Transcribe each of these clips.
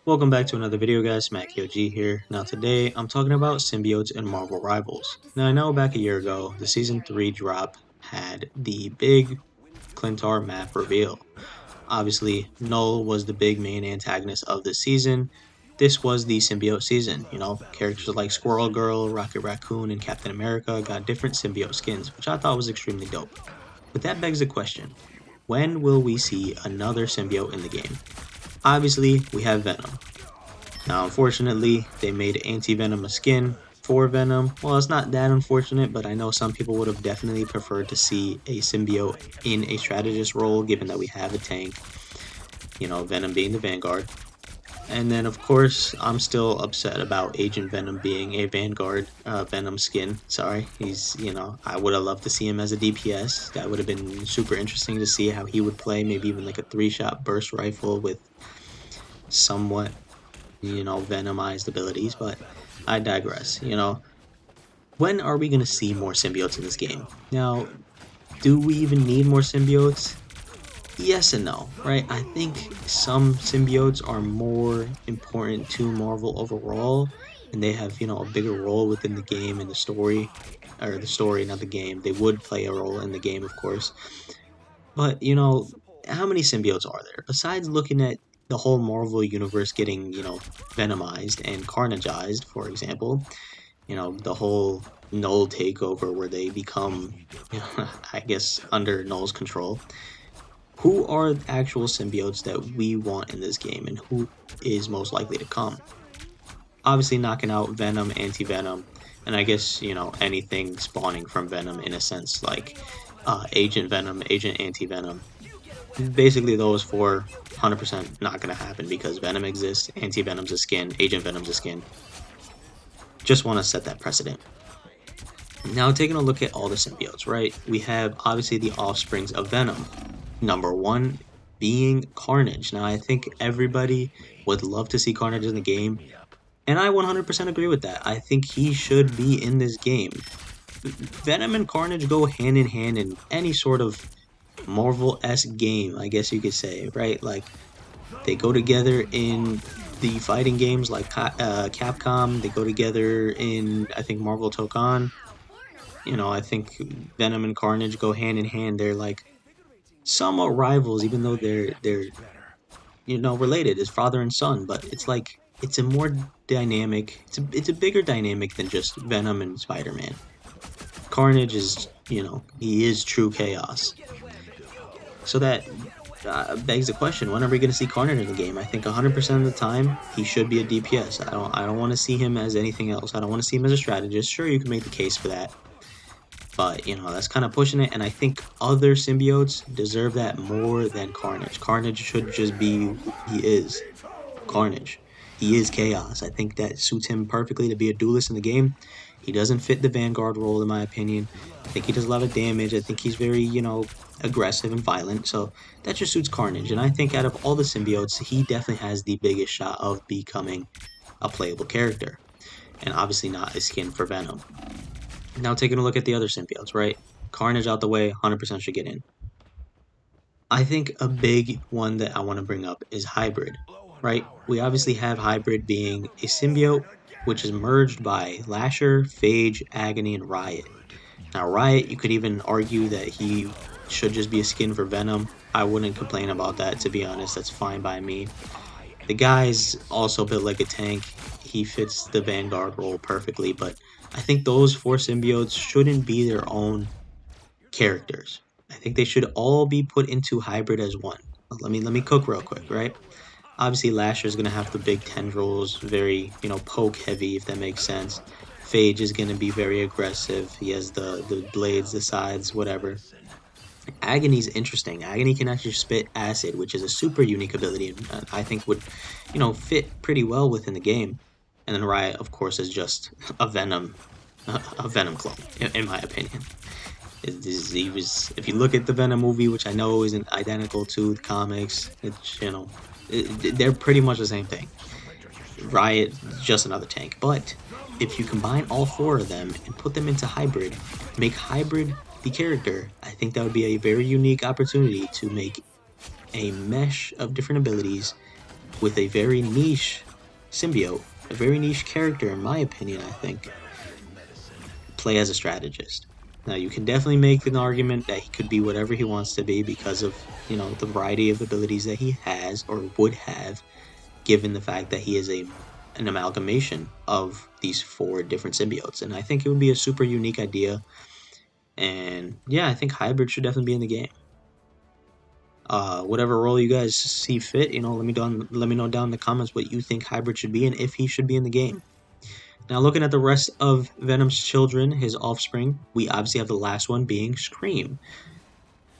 Welcome back to another video guys, SmackYoG here. Now today I'm talking about symbiotes and Marvel Rivals. Now I know back a year ago, the Season 3 drop had the big Clintar map reveal. Obviously, Null was the big main antagonist of the season. This was the symbiote season, characters like Squirrel Girl, Rocket Raccoon, and Captain America got different symbiote skins, which I thought was extremely dope. But that begs the question, when will we see another symbiote in the game? Obviously, we have Venom. Now, unfortunately, they made Anti-Venom a skin for Venom. Well, it's not that unfortunate, but I know some people would have definitely preferred to see a symbiote in a strategist role, given that we have a tank, Venom being the Vanguard. And then, of course, I'm still upset about Agent Venom being a Vanguard Venom skin. Sorry, I would have loved to see him as a DPS. That would have been super interesting to see how he would play, maybe even like a 3-shot burst rifle with somewhat venomized abilities, but I digress. When are we going to see more symbiotes in this game? Now, do we even need more symbiotes? Yes and no, right? I think some symbiotes are more important to Marvel overall, and they have, a bigger role within the game and the story, or the story, not the game. They would play a role in the game, of course. But, how many symbiotes are there? Besides looking at the whole Marvel universe getting, venomized and carnageized, for example, the whole Null takeover where they become, I guess, under Null's control. Who are the actual symbiotes that we want in this game and who is most likely to come? Obviously knocking out Venom, Anti-Venom, and I guess, anything spawning from Venom in a sense, like Agent Venom, Agent Anti-Venom. Basically those four, 100% not going to happen because Venom exists, Anti-Venom's a skin, Agent Venom's a skin. Just want to set that precedent. Now taking a look at all the symbiotes, right? We have obviously the offsprings of Venom. Number one being Carnage. Now I think everybody would love to see Carnage in the game, and I 100% agree with that. I think he should be in this game. Venom and Carnage go hand in hand in any sort of Marvel-esque game, I guess you could say, right? Like, they go together in the fighting games like Capcom. They go together in, I think, Marvel Tokan. I think Venom and Carnage go hand in hand. They're like somewhat rivals, even though they're related as father and son. But it's like it's a more dynamic. It's a bigger dynamic than just Venom and Spider-Man. Carnage is he is true chaos. So that begs the question: when are we going to see Carnage in the game? I think 100% of the time he should be a DPS. I don't want to see him as anything else. I don't want to see him as a strategist. Sure, you can make the case for that, but that's kind of pushing it. And I think other symbiotes deserve that more than Carnage. Carnage should just be who he is. Carnage. He is chaos. I think that suits him perfectly to be a duelist in the game. He doesn't fit the Vanguard role, in my opinion. I think he does a lot of damage. I think he's very, aggressive and violent. So that just suits Carnage. And I think out of all the symbiotes, he definitely has the biggest shot of becoming a playable character. And obviously not a skin for Venom. Now taking a look at the other symbiotes, right? Carnage out the way, 100% should get in. I think a big one that I want to bring up is Hybrid, right? We obviously have Hybrid being a symbiote, which is merged by Lasher, Phage, Agony, and Riot. Now, Riot, you could even argue that he should just be a skin for Venom. I wouldn't complain about that, to be honest. That's fine by me. The guy's also built like a tank. He fits the Vanguard role perfectly, but I think those four symbiotes shouldn't be their own characters. I think they should all be put into Hybrid as one. Let me cook real quick, right? Obviously, Lasher's gonna have the big tendrils, very poke heavy, if that makes sense. Phage is gonna be very aggressive. He has the blades, the sides, whatever. Agony's interesting. Agony can actually spit acid, which is a super unique ability, and I think would fit pretty well within the game. And then Riot, of course, is just a Venom clone, in my opinion. If you look at the Venom movie, which I know isn't identical to the comics, it's they're pretty much the same thing. Riot, just another tank. But if you combine all four of them and put them into Hybrid, make Hybrid the character, I think that would be a very unique opportunity to make a mesh of different abilities with a very niche symbiote, a very niche character, in my opinion, I think, play as a strategist. Now, you can definitely make an argument that he could be whatever he wants to be because of, the variety of abilities that he has or would have, given the fact that he is an amalgamation of these 4 different symbiotes. And I think it would be a super unique idea. And yeah, I think Hybrid should definitely be in the game. Whatever role you guys see fit, let me know down in the comments what you think Hybrid should be and if he should be in the game. Now, looking at the rest of Venom's children, his offspring, we obviously have the last one being Scream.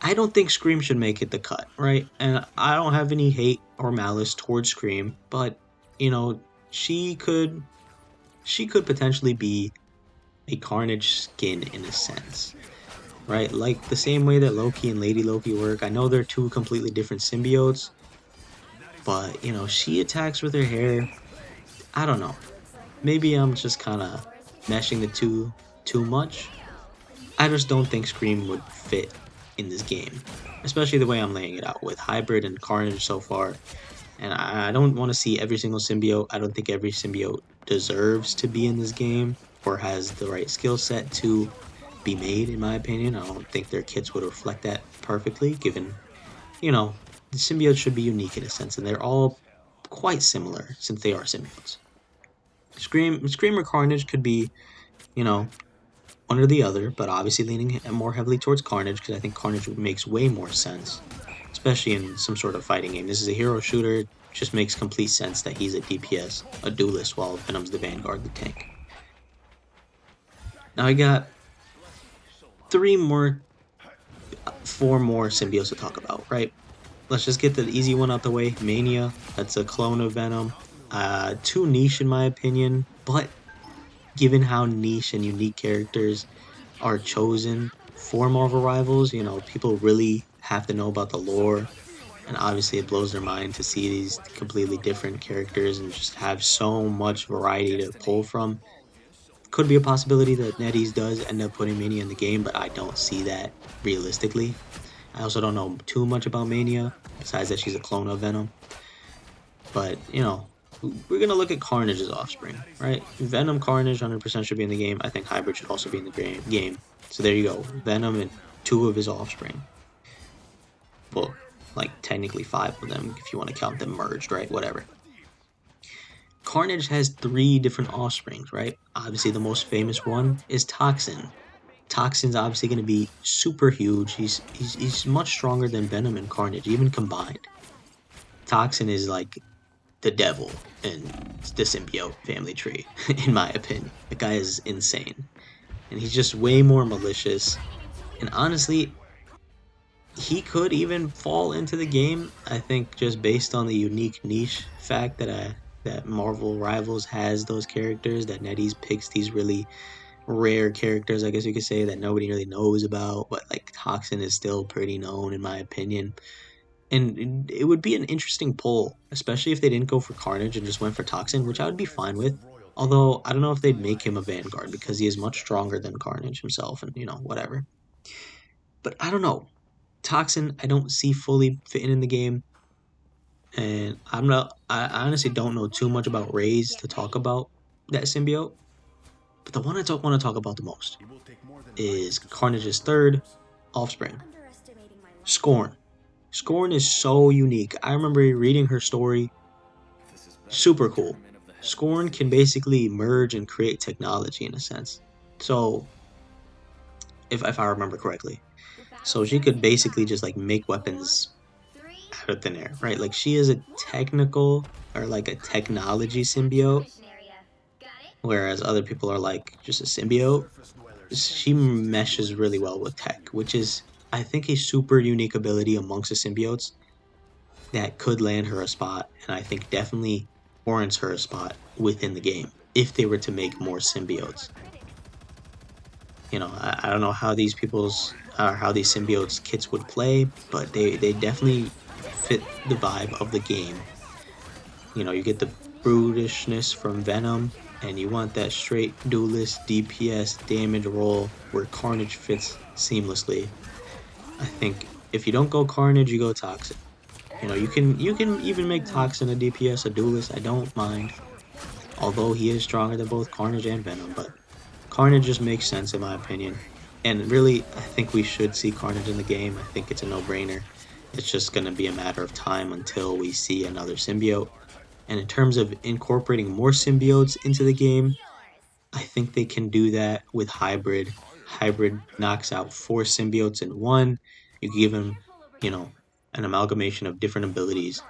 I don't think Scream should make it the cut, right? And I don't have any hate or malice towards Scream, but she could potentially be a Carnage skin in a sense, right? Like the same way that Loki and Lady Loki work. I know they're 2 completely different symbiotes, but she attacks with her hair. I don't know. Maybe I'm just kind of meshing the two too much. I just don't think Scream would fit in this game, especially the way I'm laying it out with Hybrid and Carnage so far. And I don't want to see every single symbiote. I don't think every symbiote deserves to be in this game or has the right skill set to be made, in my opinion. I don't think their kits would reflect that perfectly, given, the symbiotes should be unique in a sense, and they're all quite similar since they are symbiotes. Scream or Carnage could be, one or the other, but obviously leaning more heavily towards Carnage because I think Carnage makes way more sense, especially in some sort of fighting game. This is a hero shooter. It just makes complete sense that he's a DPS, a duelist, while Venom's the Vanguard, the tank. Now I got 4 more symbiotes to talk about, right? Let's just get the easy one out the way. Mania, that's a clone of Venom. Too niche in my opinion, but given how niche and unique characters are chosen for Marvel Rivals, people really have to know about the lore, and obviously it blows their mind to see these completely different characters and just have so much variety to pull from. Could be a possibility that NetEase does end up putting Mania in the game, but I don't see that realistically. I also don't know too much about Mania, besides that she's a clone of Venom. But, we're going to look at Carnage's offspring, right? Venom, Carnage, 100% should be in the game. I think Hybrid should also be in the game. So there you go. Venom and 2 of his offspring. Well, like technically 5 of them if you want to count them merged, right? Whatever. Carnage has 3 different offsprings, right? Obviously, the most famous one is Toxin. Toxin's obviously going to be super huge. He's much stronger than Venom and Carnage, even combined. Toxin is like the devil in the symbiote family tree, in my opinion. The guy is insane. And he's just way more malicious. And honestly, he could even fall into the game, I think, just based on the unique niche fact that Marvel Rivals has those characters, that NetEase picks these really rare characters, I guess you could say, that nobody really knows about, but like Toxin is still pretty known in my opinion. And it would be an interesting pull, especially if they didn't go for Carnage and just went for Toxin, which I would be fine with. Although, I don't know if they'd make him a Vanguard because he is much stronger than Carnage himself and, whatever. But I don't know. Toxin, I don't see fully fitting in the game. And I honestly don't know too much about Rays to talk about that symbiote. But the one I want to talk about the most is Carnage's 3rd offspring, Scorn. Scorn is so unique. I remember reading her story. Super cool. Scorn can basically merge and create technology in a sense. So, if I remember correctly. So she could basically just like make weapons out of thin air, right? Like she is a technical or like a technology symbiote, whereas other people are like just a symbiote. She meshes really well with tech, which is, I think, a super unique ability amongst the symbiotes that could land her a spot, and I think definitely warrants her a spot within the game if they were to make more symbiotes. I don't know how these symbiotes kits would play, but they definitely fit the vibe of the game. You get the brutishness from Venom, and you want that straight duelist DPS damage roll where Carnage fits seamlessly. I think if you don't go Carnage, you go Toxin. You know, you can even make Toxin a DPS, a duelist. I don't mind, although he is stronger than both Carnage and Venom. But Carnage just makes sense in my opinion. And really, I think we should see Carnage in the game. I think it's a no-brainer. It's just going to be a matter of time until we see another symbiote. And in terms of incorporating more symbiotes into the game, I think they can do that with Hybrid. Hybrid knocks out four symbiotes in one. You give him, you know, an amalgamation of different abilities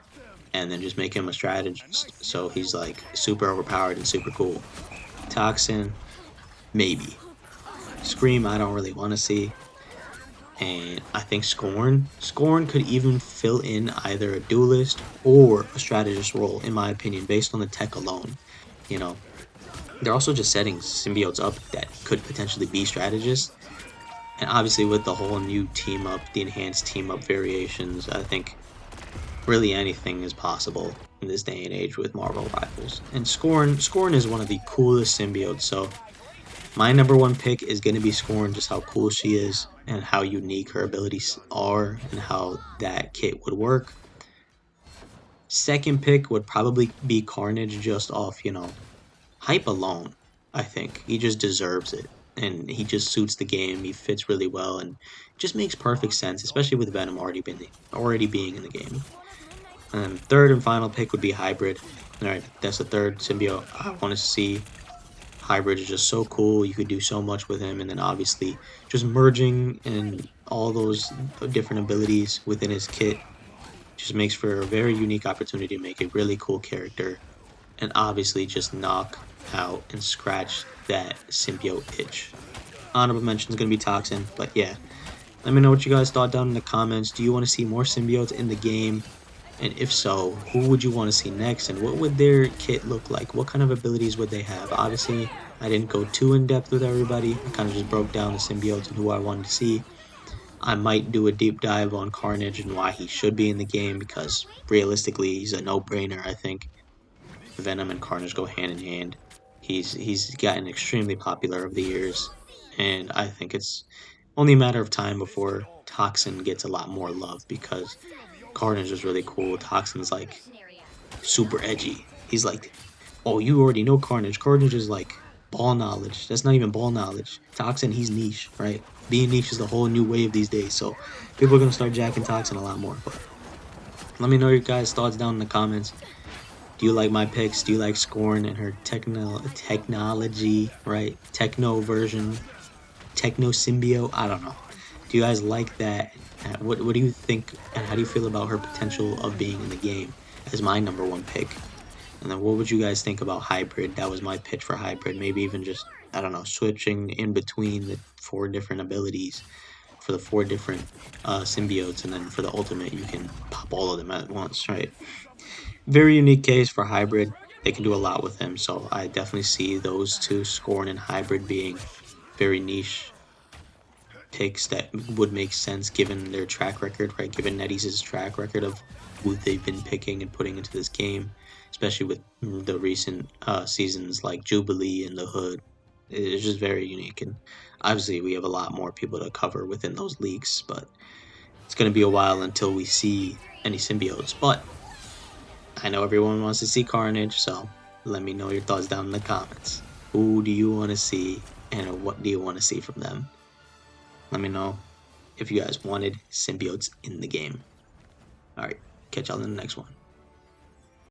and then just make him a strategist. So he's like super overpowered and super cool. Toxin, maybe. Scream, I don't really want to see. And I think Scorn could even fill in either a duelist or a strategist role, in my opinion, based on the tech alone. You know, they're also just setting symbiotes up that could potentially be strategists. And obviously, with the whole new team up, the enhanced team up variations, I think really anything is possible in this day and age with Marvel Rivals. And Scorn is one of the coolest symbiotes, so my number one pick is going to be Scorn, just how cool she is and how unique her abilities are and how that kit would work. Second pick would probably be Carnage, just off, hype alone. I think he just deserves it. And he just suits the game. He fits really well and just makes perfect sense, especially with Venom already being in the game. And third and final pick would be Hybrid. All right, that's the third symbiote I want to see. Hybrid is just so cool. You could do so much with him, and then obviously just merging and all those different abilities within his kit just makes for a very unique opportunity to make a really cool character, and obviously just knock out and scratch that symbiote itch. Honorable mention is gonna be Toxin, but yeah, let me know what you guys thought down in the comments. Do you want to see more symbiotes in the game? And if so, who would you want to see next, and what would their kit look like? What kind of abilities would they have? Obviously, I didn't go too in-depth with everybody. I kind of just broke down the symbiotes and who I wanted to see. I might do a deep dive on Carnage and why he should be in the game, because realistically, he's a no-brainer, I think. Venom and Carnage go hand in hand. He's gotten extremely popular over the years, and I think it's only a matter of time before Toxin gets a lot more love, because Carnage is really cool. Toxin's like super edgy. He's like, oh, you already know Carnage. Carnage is like ball knowledge. That's not even ball knowledge. Toxin, he's niche, right? Being niche is the whole new wave these days. So people are gonna start jacking Toxin a lot more. But let me know your guys' thoughts down in the comments. Do you like my picks? Do you like Scorn and her technology, right? Techno version, techno symbiote? I don't know. Do you guys like that? What do you think, and how do you feel about her potential of being in the game as my number one pick? And then what would you guys think about Hybrid? That was my pitch for Hybrid. Maybe even just, I don't know, switching in between the four different abilities for the four different symbiotes, and then for the ultimate, you can pop all of them at once, right? Very unique case for Hybrid. They can do a lot with him, so I definitely see those two, Scorn and Hybrid, being very niche picks that would make sense given their track record, right? Given NetEase's track record of who they've been picking and putting into this game, especially with the recent seasons like Jubilee and the Hood. It's just very unique, and obviously we have a lot more people to cover within those leagues, but it's going to be a while until we see any symbiotes. But I know everyone wants to see Carnage, so let me know your thoughts down in the comments. Who do you want to see, and what do you want to see from them? Let me know if you guys wanted symbiotes in the game. Alright, catch y'all in the next one.